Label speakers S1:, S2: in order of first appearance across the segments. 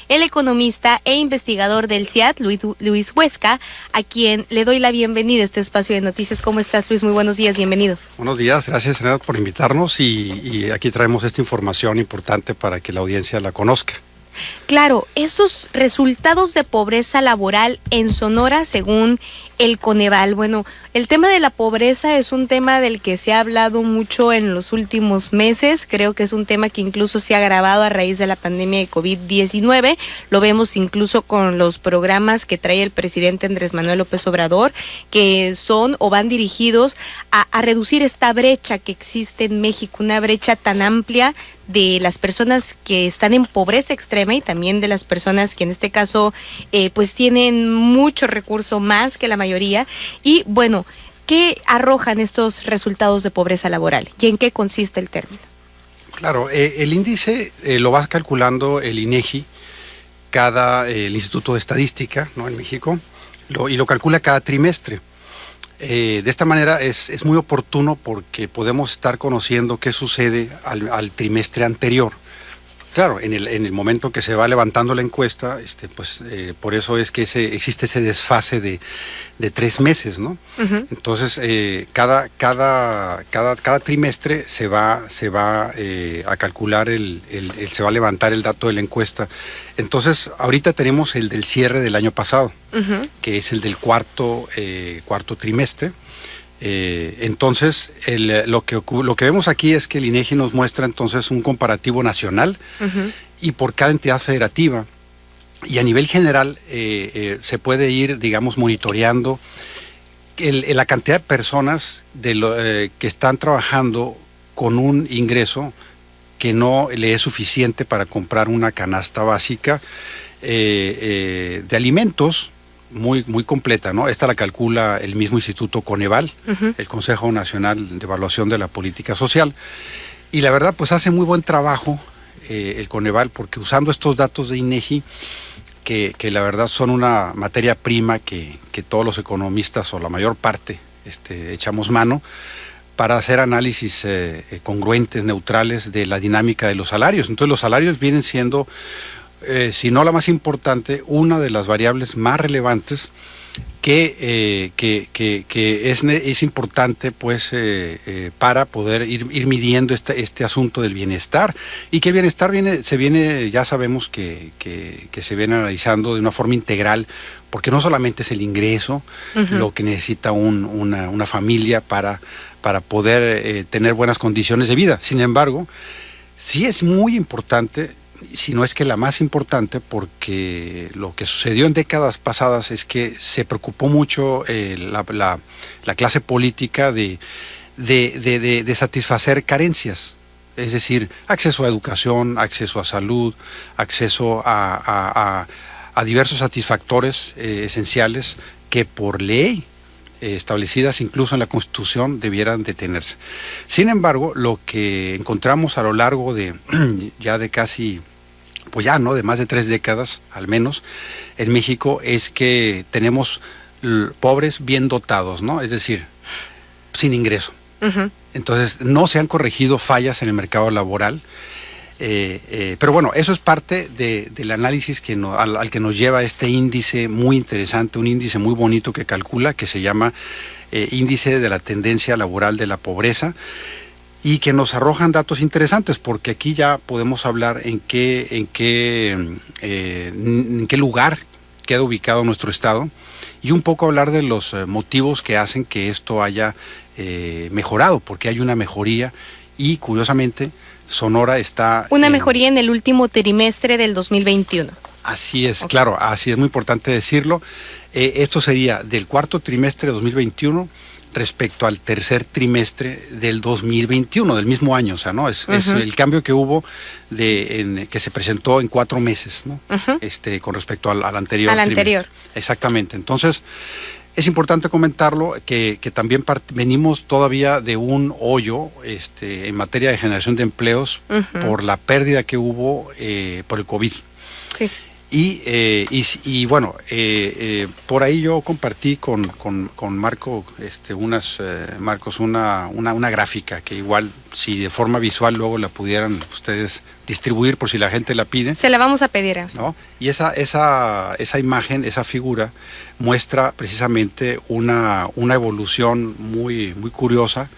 S1: el economista e investigador del CIAT, Luis Huesca, a quien le doy la bienvenida a este espacio de noticias. ¿Cómo estás, Luis? Muy buenos días, bienvenido.
S2: Buenos días, gracias, Senador, por invitarnos y aquí traemos esta información importante para que la audiencia la conozca.
S1: Claro, estos resultados de pobreza laboral en Sonora, según el Coneval. Bueno, el tema de la pobreza es un tema del que se ha hablado mucho en los últimos meses. Creo que es un tema que incluso se ha agravado a raíz de la pandemia de COVID-19. Lo vemos incluso con los programas que trae el presidente Andrés Manuel López Obrador, que son o van dirigidos a reducir esta brecha que existe en México, una brecha tan amplia de las personas que están en pobreza extrema y también de las personas que en este caso pues tienen mucho recurso, más que la mayoría. Y bueno, ¿qué arrojan estos resultados de pobreza laboral y en qué consiste el término?
S2: Claro, el índice lo va calculando el INEGI, el Instituto de Estadística, ¿no?, en México, y lo calcula cada trimestre. De esta manera es muy oportuno porque podemos estar conociendo qué sucede al trimestre anterior. Claro, en el momento que se va levantando la encuesta, por eso es que existe ese desfase de 3 meses, ¿no? Uh-huh. Entonces, cada trimestre se va a calcular se va a levantar el dato de la encuesta. Entonces, ahorita tenemos el del cierre del año pasado, uh-huh, que es el del cuarto trimestre. Entonces, lo que vemos aquí es que el INEGI nos muestra entonces un comparativo nacional, uh-huh, y por cada entidad federativa. Y a nivel general se puede ir, digamos, monitoreando la cantidad de personas que están trabajando con un ingreso que no le es suficiente para comprar una canasta básica de alimentos muy completa, ¿no? Esta la calcula el mismo Instituto Coneval, uh-huh, el Consejo Nacional de Evaluación de la Política Social. Y la verdad, pues hace muy buen trabajo el Coneval, porque usando estos datos de INEGI, que la verdad son una materia prima que todos los economistas, o la mayor parte, echamos mano, para hacer análisis congruentes, neutrales de la dinámica de los salarios. Entonces los salarios vienen siendo, si no la más importante, una de las variables más relevantes que es importante, pues, para poder ir midiendo este asunto del bienestar, y que el bienestar ya sabemos que se viene analizando de una forma integral, porque no solamente es el ingreso, uh-huh, lo que necesita una familia para poder tener buenas condiciones de vida. Sin embargo, sí es muy importante, si no es que la más importante, porque lo que sucedió en décadas pasadas es que se preocupó mucho la clase política de satisfacer carencias, es decir, acceso a educación, acceso a salud, acceso a diversos satisfactores esenciales que por ley establecidas incluso en la Constitución debieran de tenerse. Sin embargo, lo que encontramos a lo largo de casi, pues ya, ¿no?, de más de 3 décadas al menos en México, es que tenemos pobres bien dotados, ¿no? Es decir, sin ingreso. Uh-huh. Entonces, no se han corregido fallas en el mercado laboral. Pero bueno, eso es parte del análisis al que nos lleva este índice muy interesante, un índice muy bonito que calcula, que se llama Índice de la Tendencia Laboral de la Pobreza, y que nos arrojan datos interesantes, porque aquí ya podemos hablar en qué lugar queda ubicado nuestro estado, y un poco hablar de los motivos que hacen que esto haya mejorado, porque hay una mejoría, y curiosamente Sonora está...
S1: Una mejoría en el último trimestre del 2021.
S2: Así es, okay,
S1: claro,
S2: así es muy importante decirlo. Esto sería del cuarto trimestre de 2021 respecto al tercer trimestre del 2021, del mismo año, o sea, ¿no? Es el cambio que hubo que se presentó en 4 meses, ¿no? Uh-huh. Con respecto al anterior trimestre. Anterior. Exactamente. Entonces, es importante comentarlo que también venimos todavía de un hoyo en materia de generación de empleos, uh-huh, por la pérdida que hubo por el COVID.
S1: Sí.
S2: Y bueno, por ahí yo compartí con Marco, Marcos, una gráfica que igual, si de forma visual luego la pudieran ustedes distribuir por si la gente la pide.
S1: Se la vamos a pedir.
S2: ¿No? Y esa imagen, esa figura, muestra precisamente una evolución muy, muy curiosa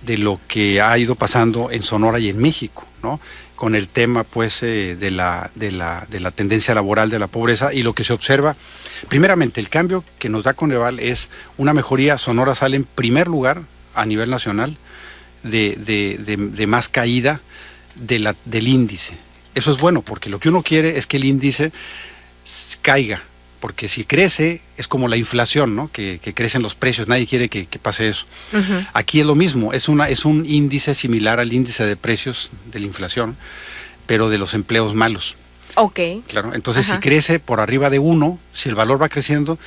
S2: de lo que ha ido pasando en Sonora y en México, ¿no? Con el tema pues de la tendencia laboral de la pobreza, y lo que se observa, primeramente el cambio que nos da Coneval es una mejoría. Sonora sale en primer lugar a nivel nacional de más caída del índice. Eso es bueno, porque lo que uno quiere es que el índice caiga, porque si crece es como la inflación, ¿no? Que crecen los precios, nadie quiere que pase eso. Uh-huh. Aquí es lo mismo, es un índice similar al índice de precios de la inflación, pero de los empleos malos.
S1: Ok.
S2: Claro, entonces si crece por arriba de 1, si el valor va creciendo,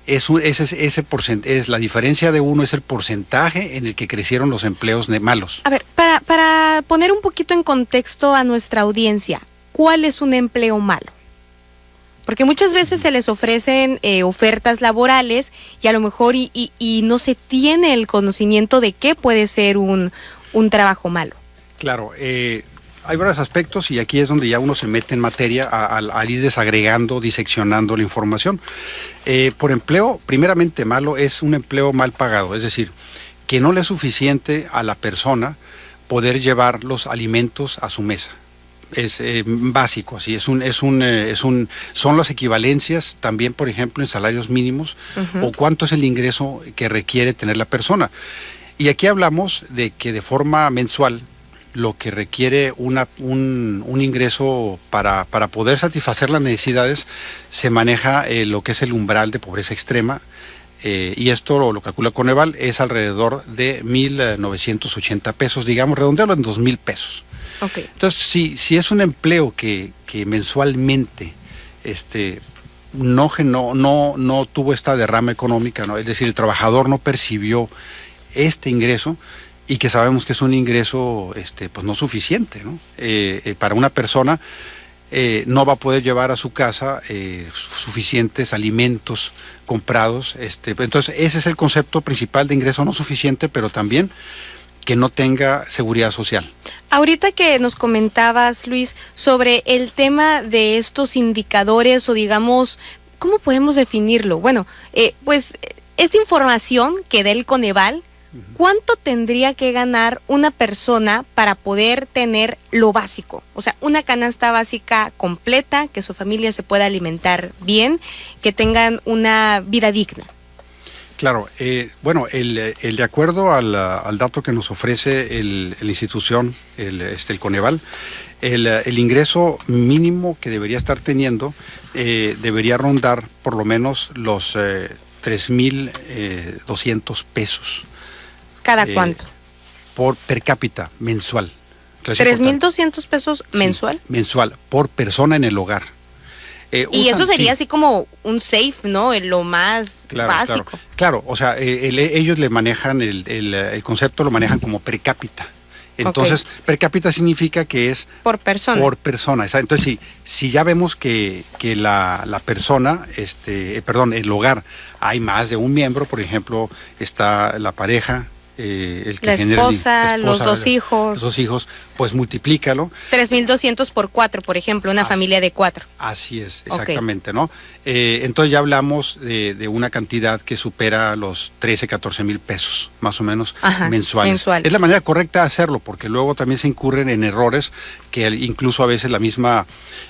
S2: la diferencia de 1 es el porcentaje en el que crecieron los empleos malos.
S1: A ver, para poner un poquito en contexto a nuestra audiencia, ¿cuál es un empleo malo? Porque muchas veces se les ofrecen ofertas laborales y a lo mejor y no se tiene el conocimiento de qué puede ser un trabajo malo.
S2: Claro, hay varios aspectos, y aquí es donde ya uno se mete en materia al ir desagregando, diseccionando la información. Por empleo, primeramente malo, es un empleo mal pagado, es decir, que no le es suficiente a la persona poder llevar los alimentos a su mesa. Es básico, así son las equivalencias también, por ejemplo, en salarios mínimos, uh-huh, o cuánto es el ingreso que requiere tener la persona. Y aquí hablamos de que de forma mensual lo que requiere un ingreso para poder satisfacer las necesidades, se maneja lo que es el umbral de pobreza extrema, y esto lo calcula Coneval, es alrededor de 1,980 pesos, digamos, redondearlo en 2,000 pesos. Okay. Entonces, si es un empleo que mensualmente no tuvo esta derrama económica, ¿no? Es decir, el trabajador no percibió este ingreso, y que sabemos que es un ingreso pues no suficiente, ¿no? Para una persona no va a poder llevar a su casa suficientes alimentos comprados. Entonces, ese es el concepto principal de ingreso no suficiente, pero también que no tenga seguridad social.
S1: Ahorita que nos comentabas, Luis, sobre el tema de estos indicadores, o digamos, ¿cómo podemos definirlo? Bueno, pues esta información que da el Coneval, ¿cuánto tendría que ganar una persona para poder tener lo básico? O sea, una canasta básica completa, que su familia se pueda alimentar bien, que tengan una vida digna.
S2: Claro, bueno, el de acuerdo al dato que nos ofrece la institución, el Coneval, el ingreso mínimo que debería estar teniendo debería rondar por lo menos los 3,200 pesos.
S1: ¿Cada cuánto?
S2: Per cápita, mensual.
S1: 3,200 pesos mensual.
S2: Sí, mensual, por persona en el hogar.
S1: Y eso sería así como un safe, ¿no? Lo más básico.
S2: Claro, o sea, ellos le manejan el concepto, lo manejan como per cápita. Entonces, per cápita significa que es
S1: por persona.
S2: Por persona. Entonces, si ya vemos que la persona, el hogar, hay más de un miembro, por ejemplo, está la pareja, el que
S1: la esposa, los dos hijos.
S2: Los 2 hijos, pues multiplícalo.
S1: 3,200 por 4, por ejemplo, una familia de 4.
S2: Así es, exactamente, ¿no? Entonces ya hablamos de una cantidad que supera los 13,000-14,000 pesos, más o menos, mensuales. Es la manera correcta de hacerlo, porque luego también se incurren en errores que incluso a veces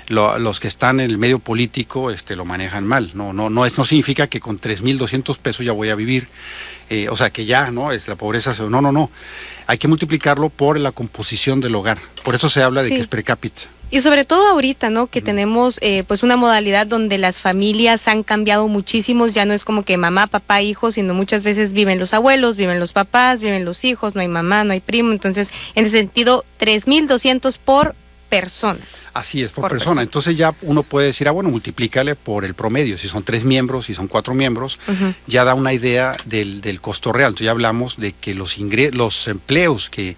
S2: los que están en el medio político lo manejan mal. No significa que con 3,200 pesos ya voy a vivir. O sea, que ya, ¿no? La pobreza, no. Hay que multiplicarlo por la composición del hogar. Por eso se habla de que es per cápita.
S1: Y sobre todo ahorita, ¿no? Que tenemos pues una modalidad donde las familias han cambiado muchísimo. Ya no es como que mamá, papá, hijos, sino muchas veces viven los abuelos, viven los papás, viven los hijos, no hay mamá, no hay primo. Entonces, en ese sentido, 3,200 por persona.
S2: Así es, por persona. Entonces ya uno puede decir, bueno, multiplícale por el promedio. Si son 3 miembros, si son 4 miembros, ya da una idea del costo real. Entonces ya hablamos de que los empleos que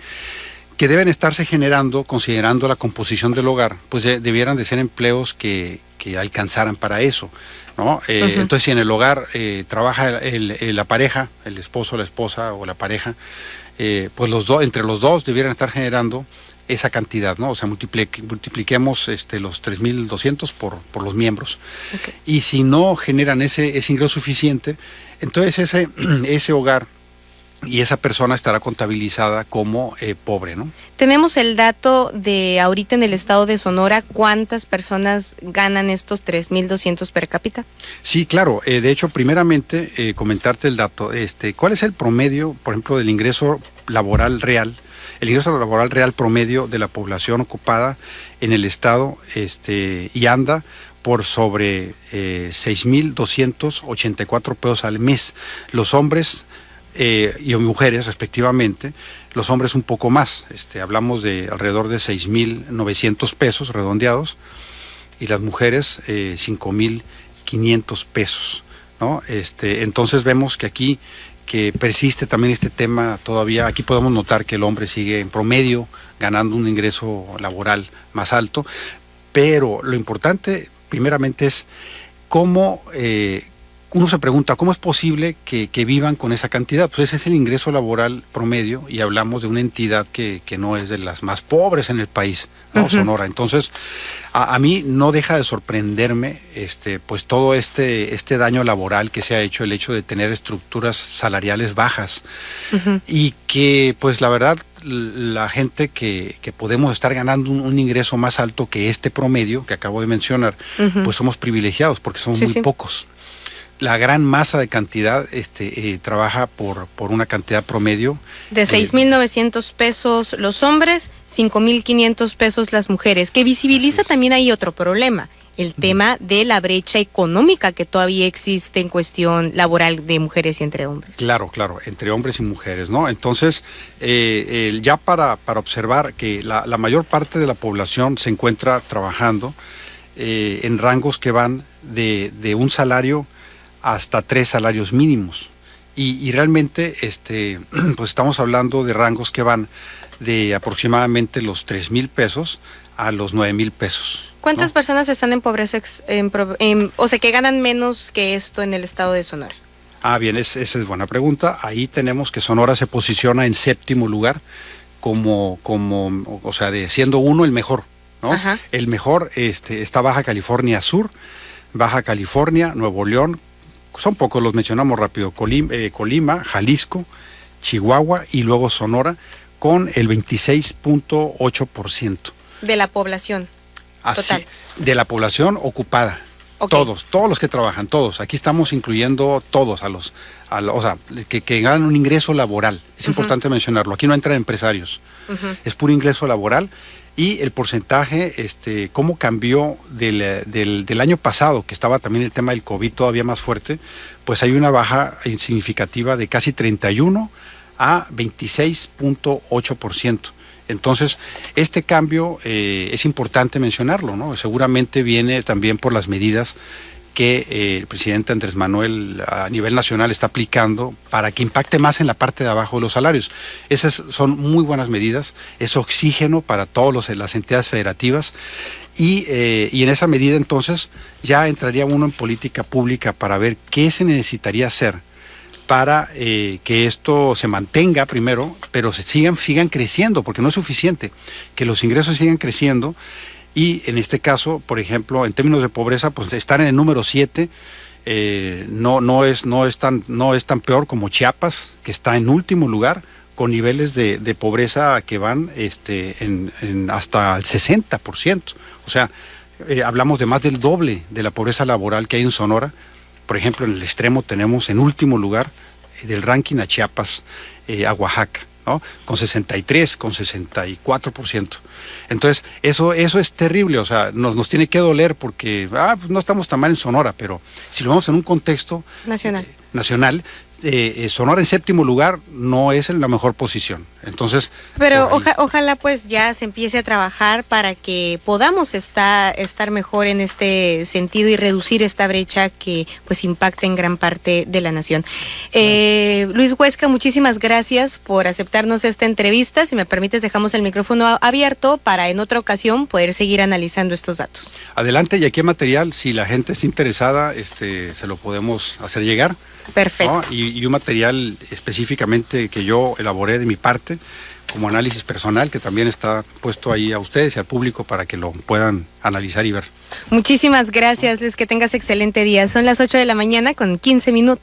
S2: deben estarse generando, considerando la composición del hogar, pues debieran de ser empleos que que alcanzaran para eso, ¿no? Entonces, si en el hogar trabaja la pareja, el esposo, la esposa o la pareja, pues entre los dos debieran estar generando esa cantidad, ¿no? O sea, multipliquemos los 3,200 por los miembros. Okay. Y si no generan ese ingreso suficiente, entonces ese hogar y esa persona estará contabilizada como pobre, ¿no?
S1: Tenemos el dato de ahorita en el estado de Sonora, ¿cuántas personas ganan estos 3,200 per cápita?
S2: Sí, claro. De hecho, primeramente, comentarte el dato. ¿Cuál es el promedio, por ejemplo, del ingreso laboral real? El ingreso laboral real promedio de la población ocupada en el estado y anda por sobre 6,284 pesos al mes. Los hombres y mujeres respectivamente, los hombres un poco más, hablamos de alrededor de 6,900 pesos redondeados, y las mujeres 5,500 pesos, ¿no? Entonces vemos que aquí que persiste también este tema todavía. Aquí podemos notar que el hombre sigue en promedio ganando un ingreso laboral más alto, pero lo importante primeramente es cómo uno se pregunta, ¿cómo es posible que vivan con esa cantidad? Pues ese es el ingreso laboral promedio, y hablamos de una entidad que no es de las más pobres en el país, ¿no? Sonora. Entonces, a mí no deja de sorprenderme pues todo este daño laboral que se ha hecho, el hecho de tener estructuras salariales bajas, y que pues la verdad la gente que podemos estar ganando un ingreso más alto que este promedio que acabo de mencionar, pues somos privilegiados porque somos muy pocos. La gran masa de cantidad trabaja por una cantidad promedio
S1: de 6,900 pesos los hombres, 5,500 pesos las mujeres, que visibiliza también ahí otro problema, el tema de la brecha económica que todavía existe en cuestión laboral de mujeres y entre hombres.
S2: Claro, entre hombres y mujeres, ¿no? Entonces, ya para observar que la mayor parte de la población se encuentra trabajando en rangos que van de un salario hasta 3 salarios mínimos, y realmente pues estamos hablando de rangos que van de aproximadamente los 3,000 pesos a los 9,000 pesos.
S1: ¿Cuántas
S2: ¿no?
S1: personas están en pobreza, o sea, que ganan menos que esto en el estado de Sonora?
S2: Bien, esa es buena pregunta. Ahí tenemos que Sonora se posiciona en 7º lugar como o sea, siendo uno el mejor, ¿no? Ajá. El mejor está Baja California Sur, Baja California, Nuevo León. Son pocos, los mencionamos rápido: Colima, Jalisco, Chihuahua y luego Sonora, con el 26.8%.
S1: De la población total.
S2: De la población ocupada. Okay. Todos los que trabajan, todos. Aquí estamos incluyendo todos, o sea, que ganan un ingreso laboral. Es importante mencionarlo. Aquí no entran empresarios. Es puro ingreso laboral. Y el porcentaje, cómo cambió del año pasado, que estaba también el tema del COVID todavía más fuerte, pues hay una baja significativa de casi 31 a 26.8%. Entonces, este cambio es importante mencionarlo, ¿no? Seguramente viene también por las medidas que el presidente Andrés Manuel a nivel nacional está aplicando para que impacte más en la parte de abajo de los salarios. Esas son muy buenas medidas, es oxígeno para todas las entidades federativas, y en esa medida entonces ya entraría uno en política pública para ver qué se necesitaría hacer para que esto se mantenga primero, pero sigan creciendo, porque no es suficiente que los ingresos sigan creciendo. Y en este caso, por ejemplo, en términos de pobreza, pues estar en el número 7 no es tan peor como Chiapas, que está en último lugar, con niveles de pobreza que van hasta el 60%. O sea, hablamos de más del doble de la pobreza laboral que hay en Sonora. Por ejemplo, en el extremo tenemos en último lugar del ranking a Chiapas, a Oaxaca, ¿no? Con 63, con 64%. Entonces, eso es terrible. O sea, nos tiene que doler porque pues no estamos tan mal en Sonora, pero si lo vemos en un contexto nacional, Sonora en séptimo lugar no es en la mejor posición. Entonces,
S1: pero ojalá pues ya se empiece a trabajar para que podamos estar mejor en este sentido y reducir esta brecha que pues impacta en gran parte de la nación. Luis Huesca, muchísimas gracias por aceptarnos esta entrevista. Si me permites, dejamos el micrófono abierto para en otra ocasión poder seguir analizando estos datos.
S2: Adelante, y aquí hay material, si la gente está interesada, se lo podemos hacer llegar.
S1: Perfecto.
S2: ¿No? Y un material específicamente que yo elaboré de mi parte, como análisis personal, que también está puesto ahí a ustedes y al público para que lo puedan analizar y ver.
S1: Muchísimas gracias, Luis, que tengas excelente día. Son las 8 de la mañana con 15 minutos.